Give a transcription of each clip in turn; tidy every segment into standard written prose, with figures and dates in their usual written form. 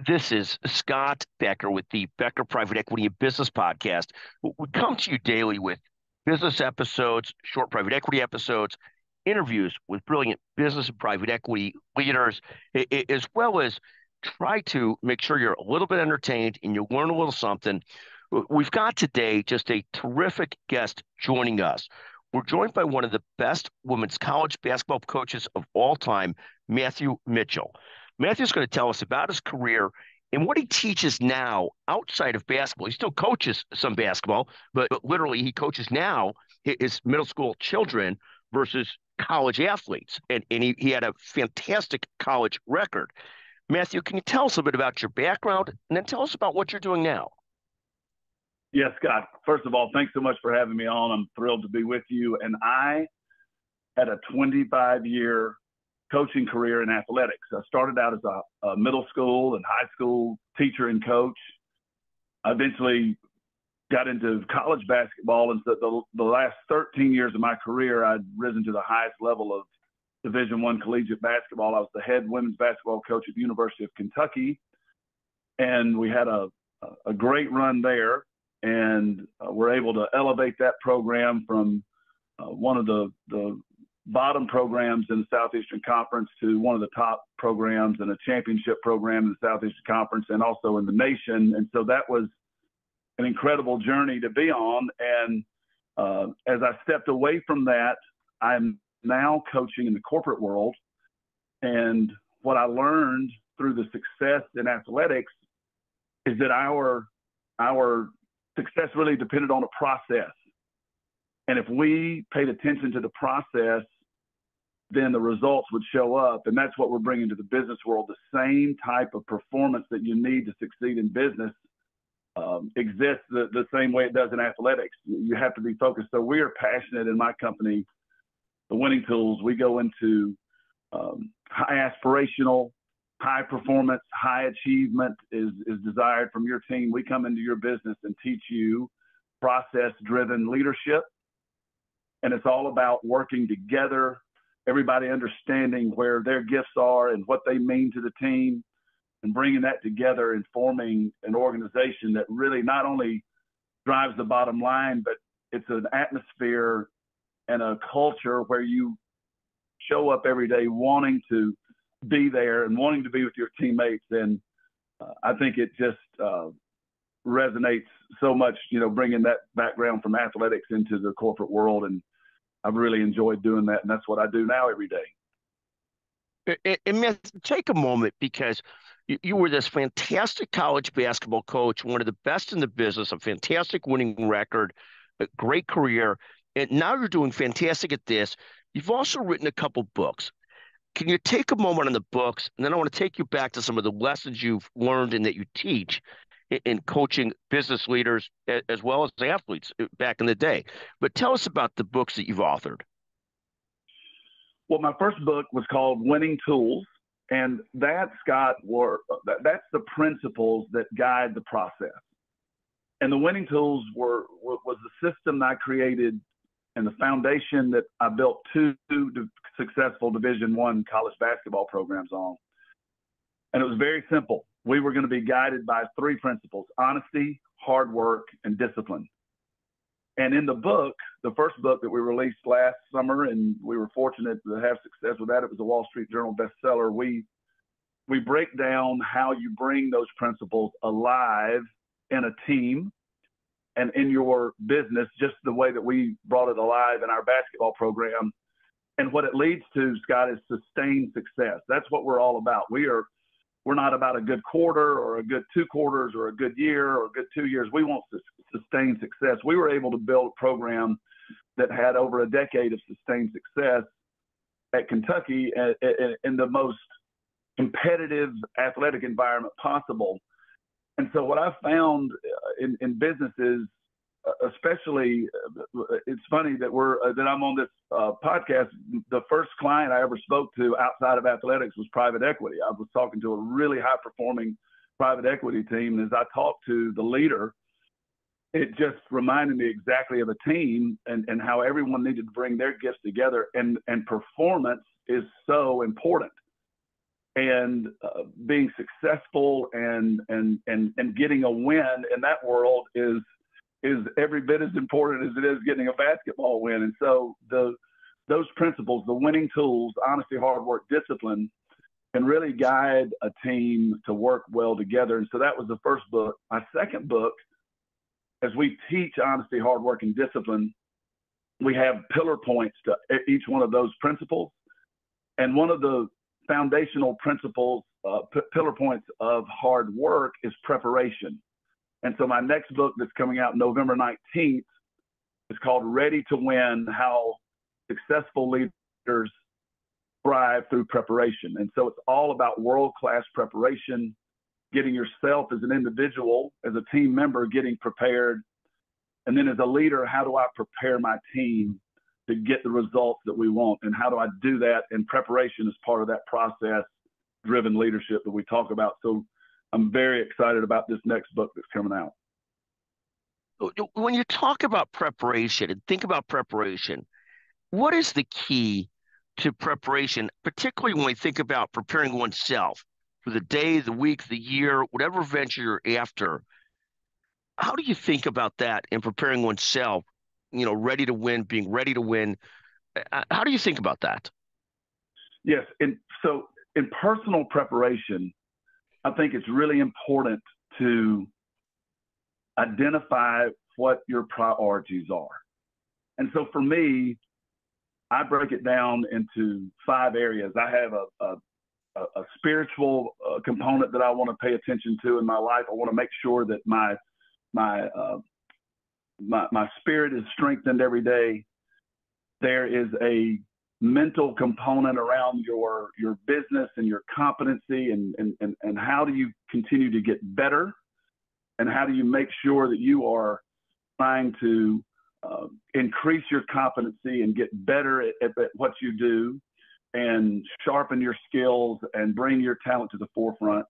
This is Scott Becker with the Becker Private Equity and Business Podcast. We come to you daily with business episodes, short private equity episodes, interviews with brilliant business and private equity leaders, as well as try to make sure you're a little bit entertained and you learn a little something. We've got today just a terrific guest joining us. We're joined by one of the best women's college basketball coaches of all time, Matthew Mitchell. Matthew's going to tell us about his career and what he teaches now outside of basketball. He still coaches some basketball, but literally he coaches now his middle school children versus college athletes. And he had a fantastic college record. Matthew, can you tell us a bit about your background and then tell us about what you're doing now? Yes, Scott. First of all, thanks so much for having me on. I'm thrilled to be with you. And I had a 25-year coaching career in athletics. I started out as a middle school and high school teacher and coach. I eventually got into college basketball, and so the last 13 years of my career, I'd risen to the highest level of Division I collegiate basketball. I was the head women's basketball coach at the University of Kentucky, and we had a great run there, and we're able to elevate that program from one of the bottom programs in the Southeastern Conference to one of the top programs and a championship program in the Southeastern Conference and also in the nation. And so that was an incredible journey to be on. And as I stepped away from that, I'm now coaching in the corporate world. And what I learned through the success in athletics is that our success really depended on a process. And if we paid attention to the process, then the results would show up. And that's what we're bringing to the business world. The same type of performance that you need to succeed in business exists the same way it does in athletics. You have to be focused. So we are passionate in my company, the Winning Tools. We go into high aspirational, high performance, high achievement is desired from your team. We come into your business and teach you process-driven leadership. And it's all about working together, everybody understanding where their gifts are and what they mean to the team, and bringing that together and forming an organization that really not only drives the bottom line, but it's an atmosphere and a culture where you show up every day wanting to be there and wanting to be with your teammates. And I think it just resonates so much, bringing that background from athletics into the corporate world. And I've really enjoyed doing that. And that's what I do now every day. And take a moment, because you were this fantastic college basketball coach, one of the best in the business, a fantastic winning record, a great career. And now you're doing fantastic at this. You've also written a couple books. Can you take a moment on the books? And then I want to take you back to some of the lessons you've learned and that you teach in coaching business leaders as well as athletes back in the day. But tell us about the books that you've authored. Well, my first book was called Winning Tools. And that, Scott, that's the principles that guide the process. And the Winning Tools was the system I created and the foundation that I built two successful Division I college basketball programs on. And it was very simple. We were going to be guided by three principles: honesty, hard work, and discipline. And in the book, the first book that we released last summer, and we were fortunate to have success with that, it was a Wall Street Journal bestseller. We break down how you bring those principles alive in a team and in your business, just the way that we brought it alive in our basketball program. And what it leads to, Scott, is sustained success. That's what we're all about. We're not about a good quarter or a good 2 quarters or a good year or a good 2 years. We want sustained success. We were able to build a program that had over a decade of sustained success at Kentucky in the most competitive athletic environment possible. And so what I've found in businesses, especially, it's funny that I'm on this podcast. The first client I ever spoke to outside of athletics was private equity. I was talking to a really high performing private equity team. And as I talked to the leader, it just reminded me exactly of a team and how everyone needed to bring their gifts together, and performance is so important. and being successful and getting a win in that world is every bit as important as it is getting a basketball win. And so those principles, the winning tools, honesty, hard work, discipline, can really guide a team to work well together. And so that was the first book. My second book, as we teach honesty, hard work, and discipline, we have pillar points to each one of those principles. And one of the foundational principles, pillar points of hard work is preparation. And so my next book that's coming out November 19th is called Ready to Win: How Successful Leaders Thrive Through Preparation. And so it's all about world-class preparation, getting yourself as an individual, as a team member, getting prepared. And then as a leader, how do I prepare my team to get the results that we want? And how do I do that? And preparation is part of that process-driven leadership that we talk about. So I'm very excited about this next book that's coming out. When you talk about preparation and think about preparation, what is the key to preparation, particularly when we think about preparing oneself for the day, the week, the year, whatever venture you're after? How do you think about that in preparing oneself, ready to win, being ready to win? How do you think about that? Yes. And so in personal preparation, I think it's really important to identify what your priorities are. And so for me, I break it down into 5 areas. I have a spiritual component that I want to pay attention to in my life. I want to make sure that my spirit is strengthened every day. There is a mental component around your business and your competency and how do you continue to get better, and how do you make sure that you are trying to increase your competency and get better at what you do and sharpen your skills and bring your talent to the forefront.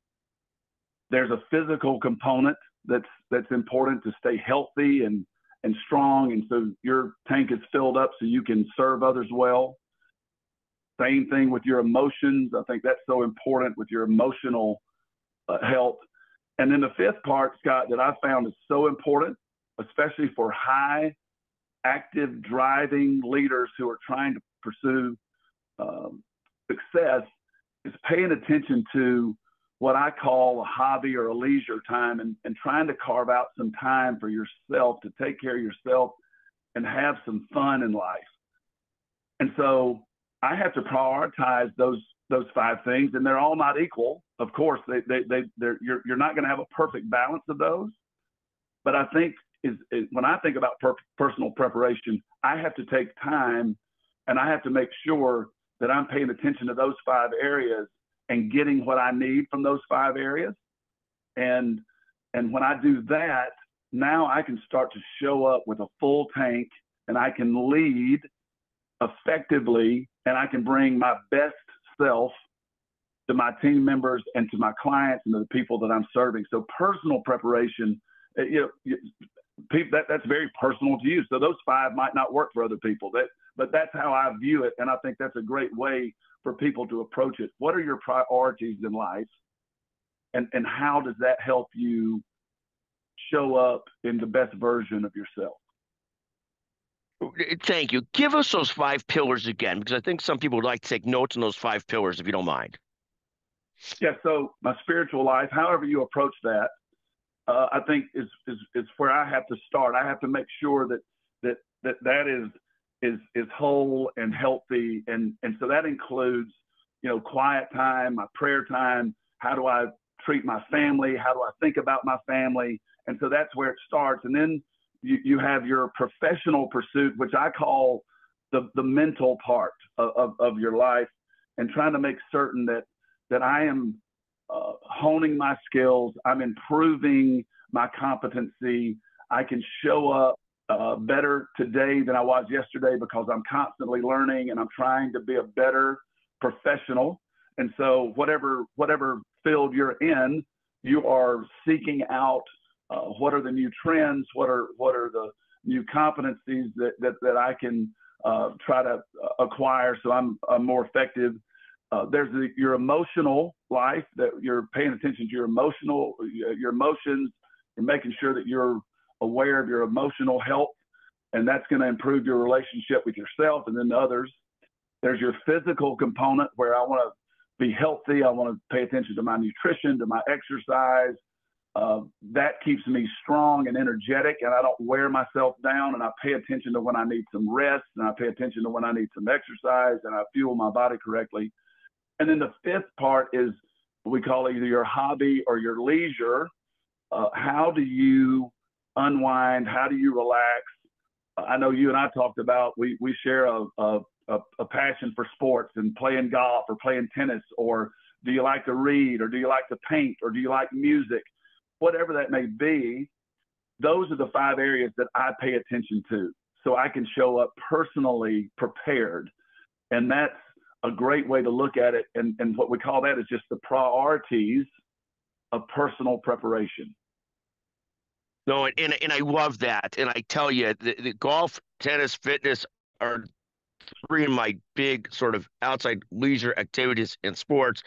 There's a physical component that's important to stay healthy and strong, and so your tank is filled up so you can serve others well. Same thing with your emotions. I think that's so important with your emotional health. And then the 5th part, Scott, that I found is so important, especially for high active driving leaders who are trying to pursue success, is paying attention to what I call a hobby or a leisure time, and trying to carve out some time for yourself to take care of yourself and have some fun in life. And so I have to prioritize those 5 things, and they're all not equal. Of course, you're not going to have a perfect balance of those. But I think when I think about personal preparation, I have to take time, and I have to make sure that I'm paying attention to those 5 areas and getting what I need from those 5 areas. And when I do that, now I can start to show up with a full tank, and I can lead effectively, and I can bring my best self to my team members and to my clients and to the people that I'm serving. So personal preparation, that's very personal to you. So those 5 might not work for other people, but that's how I view it. And I think that's a great way for people to approach it. What are your priorities in life? And how does that help you show up in the best version of yourself? Thank you. Give us those 5 pillars again, because I think some people would like to take notes on those 5 pillars, if you don't mind. Yeah. So my spiritual life, however you approach that, I think is where I have to start. I have to make sure that is whole and healthy, and so that includes quiet time, my prayer time. How do I treat my family? How do I think about my family? And so that's where it starts. And then you have your professional pursuit, which I call the mental part of your life, and trying to make certain that I am honing my skills, I'm improving my competency, I can show up better today than I was yesterday because I'm constantly learning and I'm trying to be a better professional. And so whatever field you're in, you are seeking out what are the new trends, what are the new competencies that I can try to acquire so I'm more effective. There's your emotional life, that you're paying attention to your emotions. You're making sure that you're aware of your emotional health, and that's going to improve your relationship with yourself and then others. There's your physical component, where I want to be healthy. I want to pay attention to my nutrition, to my exercise. That keeps me strong and energetic, and I don't wear myself down, and I pay attention to when I need some rest, and I pay attention to when I need some exercise, and I fuel my body correctly. And then the fifth part is what we call either your hobby or your leisure. How do you unwind? How do you relax? I know you and I talked about, we share a passion for sports and playing golf or playing tennis, or do you like to read, or do you like to paint, or do you like music? Whatever that may be, those are the 5 areas that I pay attention to, so I can show up personally prepared. And that's a great way to look at it. And what we call that is just the priorities of personal preparation. No, and I love that. And I tell you, the golf, tennis, fitness are 3 of my big sort of outside leisure activities in sports.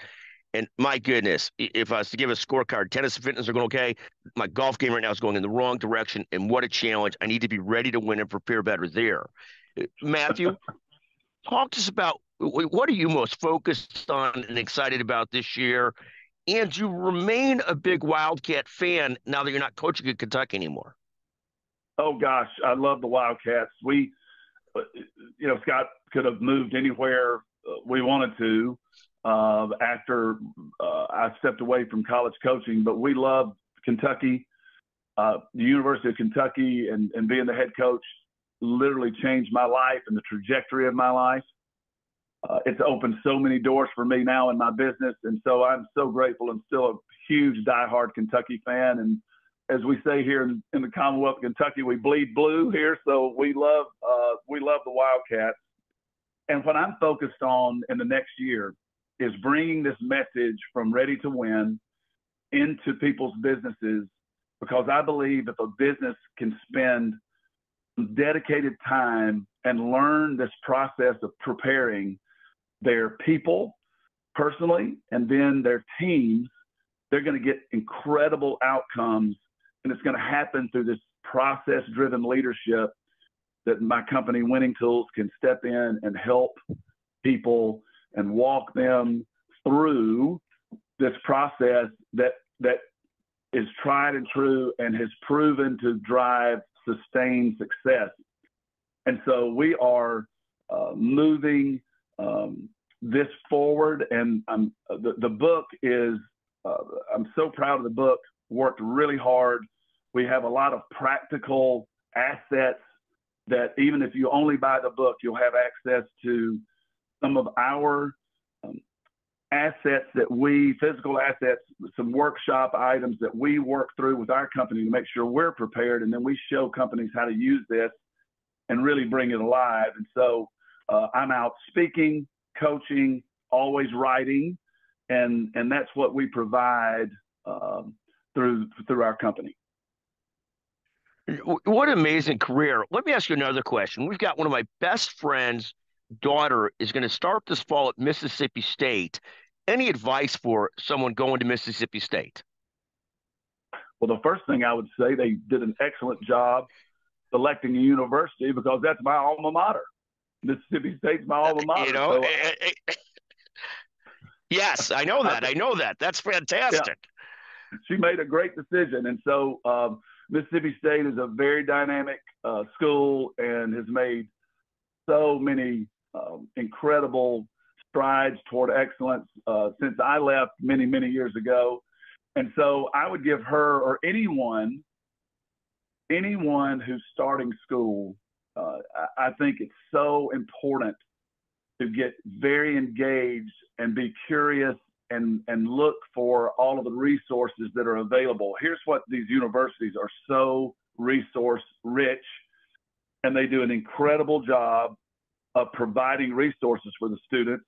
And my goodness, if I was to give a scorecard, tennis and fitness are going okay. My golf game right now is going in the wrong direction. And what a challenge. I need to be ready to win and prepare better there. Matthew, talk to us about, what are you most focused on and excited about this year? And you remain a big Wildcat fan now that you're not coaching at Kentucky anymore. Oh, gosh, I love the Wildcats. Scott could have moved anywhere we wanted to after I stepped away from college coaching, but we love Kentucky. The University of Kentucky, and being the head coach literally changed my life and the trajectory of my life. It's opened so many doors for me now in my business, and so I'm so grateful, and still a huge diehard Kentucky fan. And as we say here in the Commonwealth of Kentucky, we bleed blue here, so we love the Wildcats. And what I'm focused on in the next year is bringing this message from Ready to Win into people's businesses, because I believe if a business can spend dedicated time and learn this process of preparing their people personally and then their teams, they're going to get incredible outcomes. And it's going to happen through this process-driven leadership that my company, Winning Tools, can step in and help people and walk them through this process that is tried and true and has proven to drive sustained success. And so we are moving this forward. And the book is, I'm so proud of the book, worked really hard. We have a lot of practical assets that even if you only buy the book, you'll have access to some of our assets physical assets, some workshop items that we work through with our company to make sure we're prepared. And then we show companies how to use this and really bring it alive. And so I'm out speaking, coaching, always writing, and that's what we provide through our company. What an amazing career. Let me ask you another question. We've got one of my best friends' daughter is going to start this fall at Mississippi State. Any advice for someone going to Mississippi State? Well, the first thing I would say, they did an excellent job selecting a university, because that's my alma mater. Mississippi State's my alma mater. Yes, I know that. I know that. That's fantastic. Yeah, she made a great decision. And so Mississippi State is a very dynamic school and has made so many incredible strides toward excellence since I left many, many years ago. And so I would give her, or anyone who's starting school, I think it's so important to get very engaged and be curious and look for all of the resources that are available. Here's what these universities are: so resource rich, and they do an incredible job of providing resources for the students,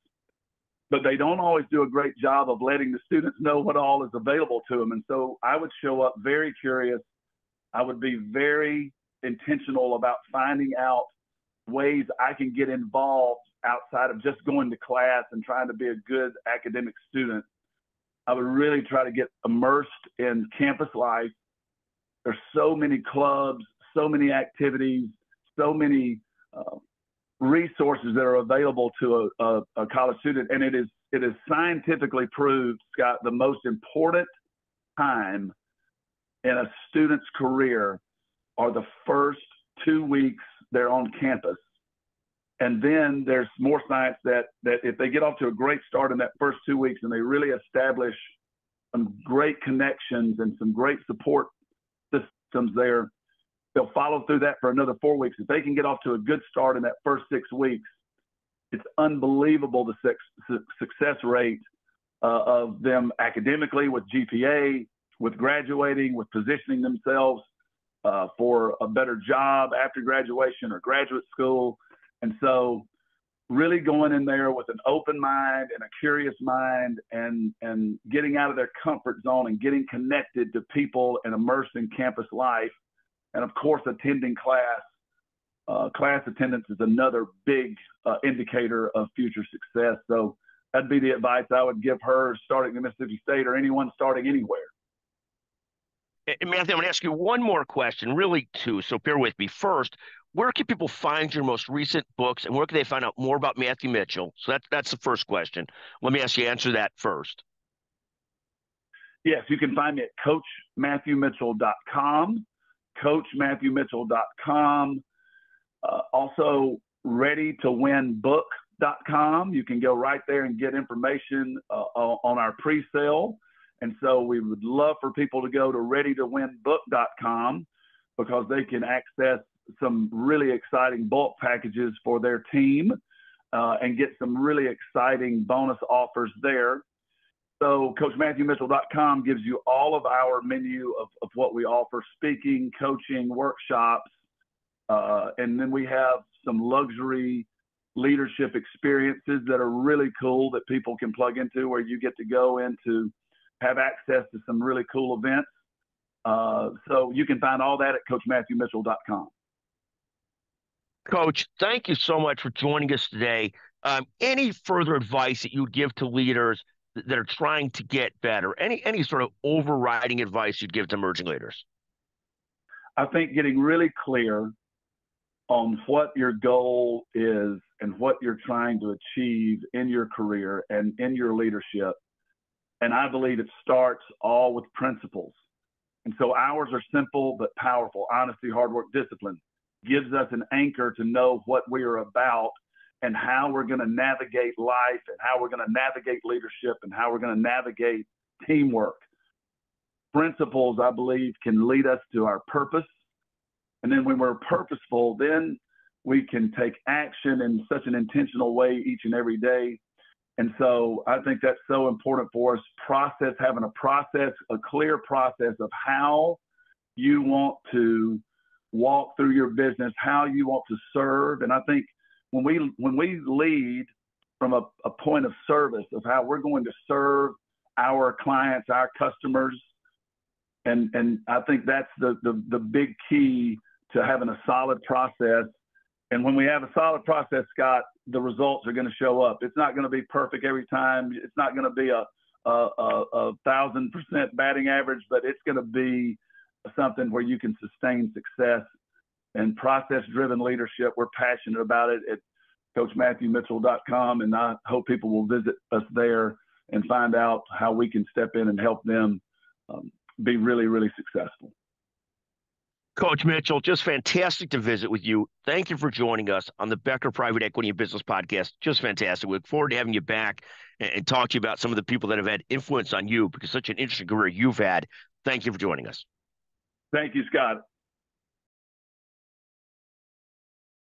but they don't always do a great job of letting the students know what all is available to them. And so I would show up very curious. I would be very intentional about finding out ways I can get involved outside of just going to class and trying to be a good academic student. I would really try to get immersed in campus life. There's so many clubs, so many activities, so many resources that are available to a college student. And it is scientifically proved, Scott, the most important time in a student's career are the first 2 weeks they're on campus. And then there's more science that if they get off to a great start in that first 2 weeks and they really establish some great connections and some great support systems there, they'll follow through that for another 4 weeks. If they can get off to a good start in that first 6 weeks, it's unbelievable the success rate of them academically, with GPA, with graduating, with positioning themselves for a better job after graduation or graduate school. And so really going in there with an open mind and a curious mind and getting out of their comfort zone and getting connected to people and immersed in campus life. And of course, attending class. Class attendance is another big indicator of future success. So that'd be the advice I would give her starting at Mississippi State or anyone starting anywhere. And Matthew, I'm going to ask you one more question, really two, so bear with me. First, where can people find your most recent books, and where can they find out more about Matthew Mitchell? So that's the first question. Let me ask you answer that first. Yes, you can find me at coachmatthewmitchell.com, coachmatthewmitchell.com. Also, readytowinbook.com. You can go right there and get information on our pre-sale. And so we would love for people to go to readytowinbook.com because they can access some really exciting bulk packages for their team and get some really exciting bonus offers there. So coachmatthewmitchell.com gives you all of our menu of what we offer: speaking, coaching, workshops. And then we have some luxury leadership experiences that are really cool that people can plug into, where you get to go into have access to some really cool events. So you can find all that at coachmatthewmitchell.com. Coach, thank you so much for joining us today. Any further advice that you would give to leaders that are trying to get better? Any sort of overriding advice you'd give to emerging leaders? I think getting really clear on what your goal is and what you're trying to achieve in your career and in your leadership. And I believe it starts all with principles. And so ours are simple but powerful: honesty, hard work, discipline. Gives us an anchor to know what we are about and how we're going to navigate life and how we're going to navigate leadership and how we're going to navigate teamwork. Principles, I believe, can lead us to our purpose. And then when we're purposeful, then we can take action in such an intentional way each and every day. And so I think that's so important for us. Having a clear process of how you want to walk through your business, how you want to serve. And I think when we lead from a point of service of how we're going to serve our clients, our customers, and I think that's the big key to having a solid process. And when we have a solid process, Scott, the results are going to show up. It's not going to be perfect every time. It's not going to be a 1,000% batting average, but it's going to be something where you can sustain success. And process-driven leadership, we're passionate about it at coachmatthewmitchell.com, and I hope people will visit us there and find out how we can step in and help them be really, really successful. Coach Mitchell, just fantastic to visit with you. Thank you for joining us on the Becker Private Equity and Business Podcast. Just fantastic. We look forward to having you back and talk to you about some of the people that have had influence on you, because such an interesting career you've had. Thank you for joining us. Thank you, Scott.